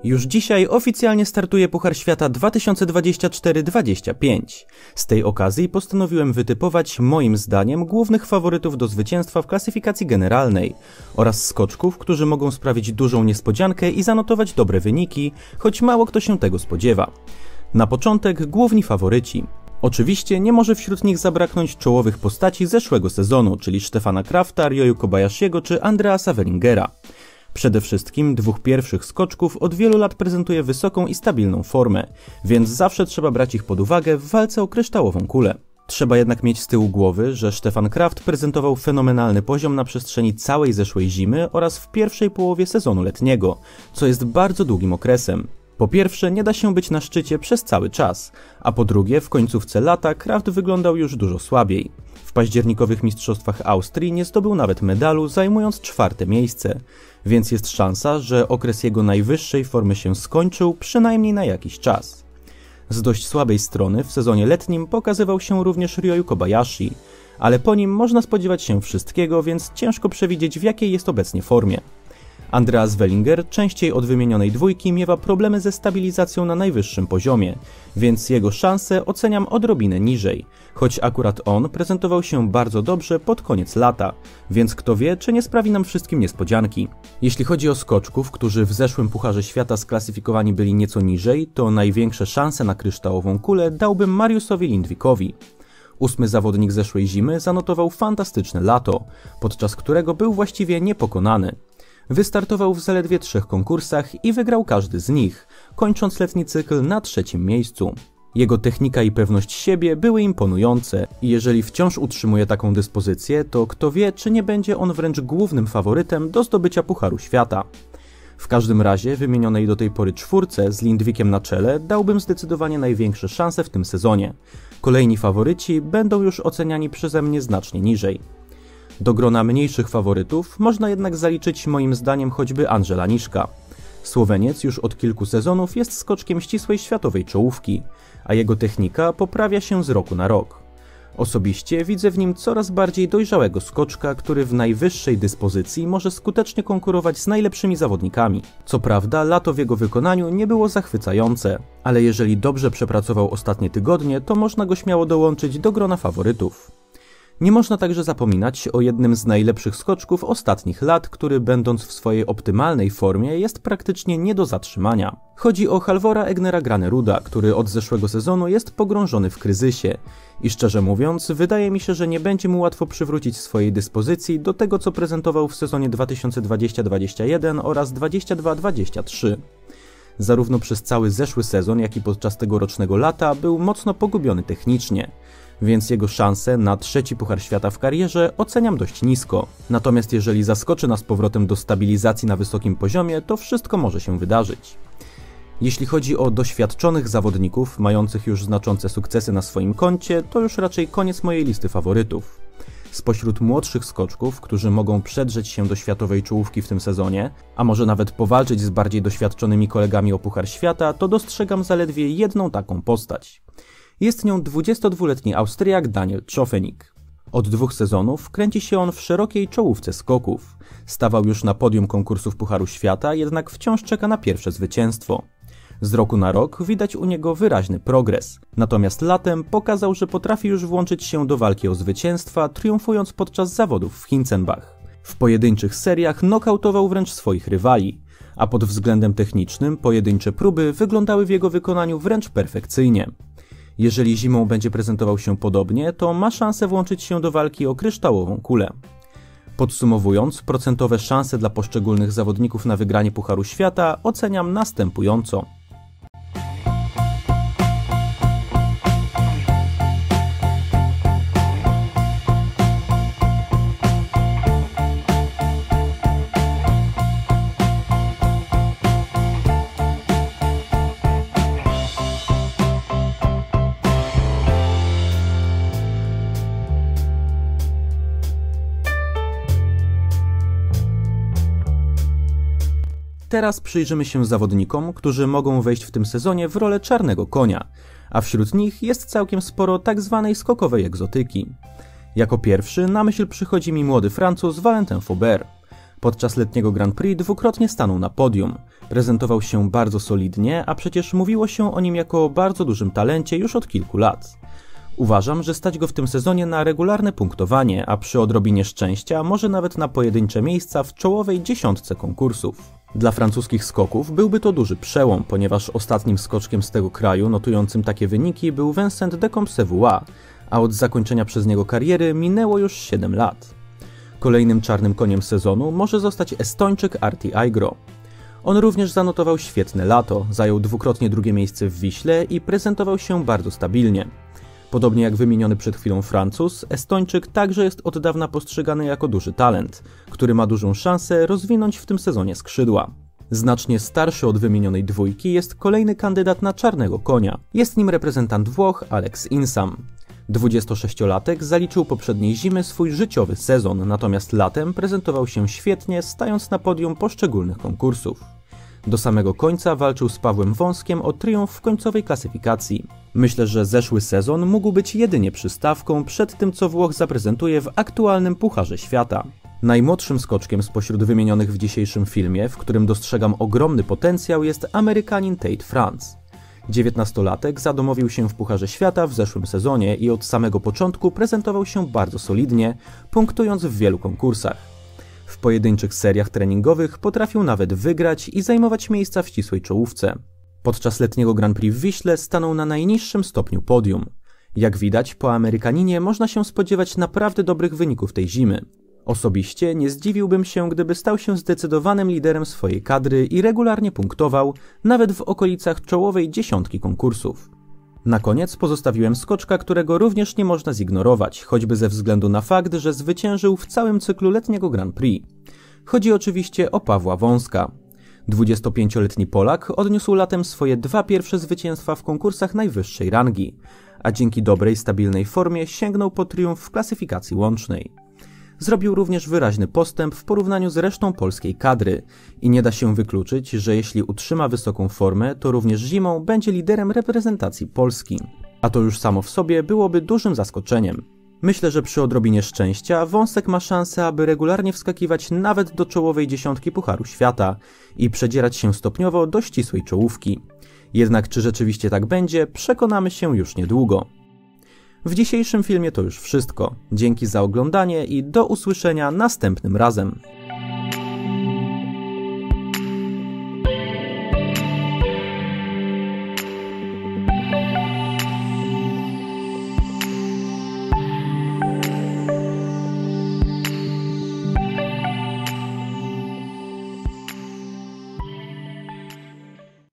Już dzisiaj oficjalnie startuje Puchar Świata 2024-25. Z tej okazji postanowiłem wytypować, moim zdaniem, głównych faworytów do zwycięstwa w klasyfikacji generalnej oraz skoczków, którzy mogą sprawić dużą niespodziankę i zanotować dobre wyniki, choć mało kto się tego spodziewa. Na początek główni faworyci. Oczywiście nie może wśród nich zabraknąć czołowych postaci zeszłego sezonu, czyli Stefana Krafta, Ryoyu Kobayashiego czy Andreasa Wellingera. Przede wszystkim dwóch pierwszych skoczków od wielu lat prezentuje wysoką i stabilną formę, więc zawsze trzeba brać ich pod uwagę w walce o kryształową kulę. Trzeba jednak mieć z tyłu głowy, że Stefan Kraft prezentował fenomenalny poziom na przestrzeni całej zeszłej zimy oraz w pierwszej połowie sezonu letniego, co jest bardzo długim okresem. Po pierwsze, nie da się być na szczycie przez cały czas, a po drugie, w końcówce lata Kraft wyglądał już dużo słabiej. W październikowych mistrzostwach Austrii nie zdobył nawet medalu, zajmując 4. miejsce, więc jest szansa, że okres jego najwyższej formy się skończył, przynajmniej na jakiś czas. Z dość słabej strony w sezonie letnim pokazywał się również Ryoyu Kobayashi, ale po nim można spodziewać się wszystkiego, więc ciężko przewidzieć, w jakiej jest obecnie formie. Andreas Wellinger, częściej od wymienionej dwójki, miewa problemy ze stabilizacją na najwyższym poziomie, więc jego szanse oceniam odrobinę niżej, choć akurat on prezentował się bardzo dobrze pod koniec lata, więc kto wie, czy nie sprawi nam wszystkim niespodzianki. Jeśli chodzi o skoczków, którzy w zeszłym Pucharze Świata sklasyfikowani byli nieco niżej, to największe szanse na kryształową kulę dałbym Mariusowi Lindvikowi. 8. zawodnik zeszłej zimy zanotował fantastyczne lato, podczas którego był właściwie niepokonany. Wystartował w zaledwie 3 konkursach i wygrał każdy z nich, kończąc letni cykl na 3. miejscu. Jego technika i pewność siebie były imponujące i jeżeli wciąż utrzymuje taką dyspozycję, to kto wie, czy nie będzie on wręcz głównym faworytem do zdobycia Pucharu Świata. W każdym razie wymienionej do tej pory 4 z Lindvikiem na czele dałbym zdecydowanie największe szanse w tym sezonie. Kolejni faworyci będą już oceniani przeze mnie znacznie niżej. Do grona mniejszych faworytów można jednak zaliczyć moim zdaniem choćby Andrzeja Niszka. Słoweniec już od kilku sezonów jest skoczkiem ścisłej światowej czołówki, a jego technika poprawia się z roku na rok. Osobiście widzę w nim coraz bardziej dojrzałego skoczka, który w najwyższej dyspozycji może skutecznie konkurować z najlepszymi zawodnikami. Co prawda lato w jego wykonaniu nie było zachwycające, ale jeżeli dobrze przepracował ostatnie tygodnie, to można go śmiało dołączyć do grona faworytów. Nie można także zapominać o jednym z najlepszych skoczków ostatnich lat, który będąc w swojej optymalnej formie jest praktycznie nie do zatrzymania. Chodzi o Halvora Egnera Graneruda, który od zeszłego sezonu jest pogrążony w kryzysie i szczerze mówiąc wydaje mi się, że nie będzie mu łatwo przywrócić swojej dyspozycji do tego, co prezentował w sezonie 2020-21 oraz 22-23. Zarówno przez cały zeszły sezon, jak i podczas tegorocznego lata był mocno pogubiony technicznie, więc jego szanse na 3. Puchar Świata w karierze oceniam dość nisko. Natomiast jeżeli zaskoczy nas powrotem do stabilizacji na wysokim poziomie, to wszystko może się wydarzyć. Jeśli chodzi o doświadczonych zawodników, mających już znaczące sukcesy na swoim koncie, to już raczej koniec mojej listy faworytów. Spośród młodszych skoczków, którzy mogą przedrzeć się do światowej czołówki w tym sezonie, a może nawet powalczyć z bardziej doświadczonymi kolegami o Puchar Świata, to dostrzegam zaledwie jedną taką postać. Jest nią 22-letni Austriak Daniel Czofenik. Od 2 sezonów kręci się on w szerokiej czołówce skoków. Stawał już na podium konkursów Pucharu Świata, jednak wciąż czeka na pierwsze zwycięstwo. Z roku na rok widać u niego wyraźny progres. Natomiast latem pokazał, że potrafi już włączyć się do walki o zwycięstwa, triumfując podczas zawodów w Hinzenbach. W pojedynczych seriach nokautował wręcz swoich rywali, a pod względem technicznym pojedyncze próby wyglądały w jego wykonaniu wręcz perfekcyjnie. Jeżeli zimą będzie prezentował się podobnie, to ma szansę włączyć się do walki o kryształową kulę. Podsumowując, procentowe szanse dla poszczególnych zawodników na wygranie Pucharu Świata oceniam następująco. Teraz przyjrzymy się zawodnikom, którzy mogą wejść w tym sezonie w rolę czarnego konia, a wśród nich jest całkiem sporo tak zwanej skokowej egzotyki. Jako pierwszy na myśl przychodzi mi młody Francuz Valentin Faubert. Podczas letniego Grand Prix dwukrotnie stanął na podium. Prezentował się bardzo solidnie, a przecież mówiło się o nim jako o bardzo dużym talencie już od kilku lat. Uważam, że stać go w tym sezonie na regularne punktowanie, a przy odrobinie szczęścia może nawet na pojedyncze miejsca w czołowej 10 konkursów. Dla francuskich skoków byłby to duży przełom, ponieważ ostatnim skoczkiem z tego kraju notującym takie wyniki był Vincent de Compsevua, a od zakończenia przez niego kariery minęło już 7 lat. Kolejnym czarnym koniem sezonu może zostać Estończyk Arti Aigro. On również zanotował świetne lato, zajął dwukrotnie drugie miejsce w Wiśle i prezentował się bardzo stabilnie. Podobnie jak wymieniony przed chwilą Francuz, Estończyk także jest od dawna postrzegany jako duży talent, który ma dużą szansę rozwinąć w tym sezonie skrzydła. Znacznie starszy od wymienionej dwójki jest kolejny kandydat na czarnego konia. Jest nim reprezentant Włoch Alex Insam. 26-latek zaliczył poprzedniej zimy swój życiowy sezon, natomiast latem prezentował się świetnie, stając na podium poszczególnych konkursów. Do samego końca walczył z Pawłem Wąskiem o triumf w końcowej klasyfikacji. Myślę, że zeszły sezon mógł być jedynie przystawką przed tym, co Włoch zaprezentuje w aktualnym Pucharze Świata. Najmłodszym skoczkiem spośród wymienionych w dzisiejszym filmie, w którym dostrzegam ogromny potencjał, jest Amerykanin Tate France. 19-latek zadomowił się w Pucharze Świata w zeszłym sezonie i od samego początku prezentował się bardzo solidnie, punktując w wielu konkursach. W pojedynczych seriach treningowych potrafił nawet wygrać i zajmować miejsca w ścisłej czołówce. Podczas letniego Grand Prix w Wiśle stanął na najniższym stopniu podium. Jak widać, po Amerykaninie można się spodziewać naprawdę dobrych wyników tej zimy. Osobiście nie zdziwiłbym się, gdyby stał się zdecydowanym liderem swojej kadry i regularnie punktował, nawet w okolicach czołowej 10 konkursów. Na koniec pozostawiłem skoczka, którego również nie można zignorować, choćby ze względu na fakt, że zwyciężył w całym cyklu letniego Grand Prix. Chodzi oczywiście o Pawła Wąska. 25-letni Polak odniósł latem swoje 2 pierwsze zwycięstwa w konkursach najwyższej rangi, a dzięki dobrej, stabilnej formie sięgnął po triumf w klasyfikacji łącznej. Zrobił również wyraźny postęp w porównaniu z resztą polskiej kadry i nie da się wykluczyć, że jeśli utrzyma wysoką formę, to również zimą będzie liderem reprezentacji Polski. A to już samo w sobie byłoby dużym zaskoczeniem. Myślę, że przy odrobinie szczęścia Wąsek ma szansę, aby regularnie wskakiwać nawet do czołowej 10 Pucharu Świata i przedzierać się stopniowo do ścisłej czołówki. Jednak czy rzeczywiście tak będzie, przekonamy się już niedługo. W dzisiejszym filmie to już wszystko. Dzięki za oglądanie i do usłyszenia następnym razem.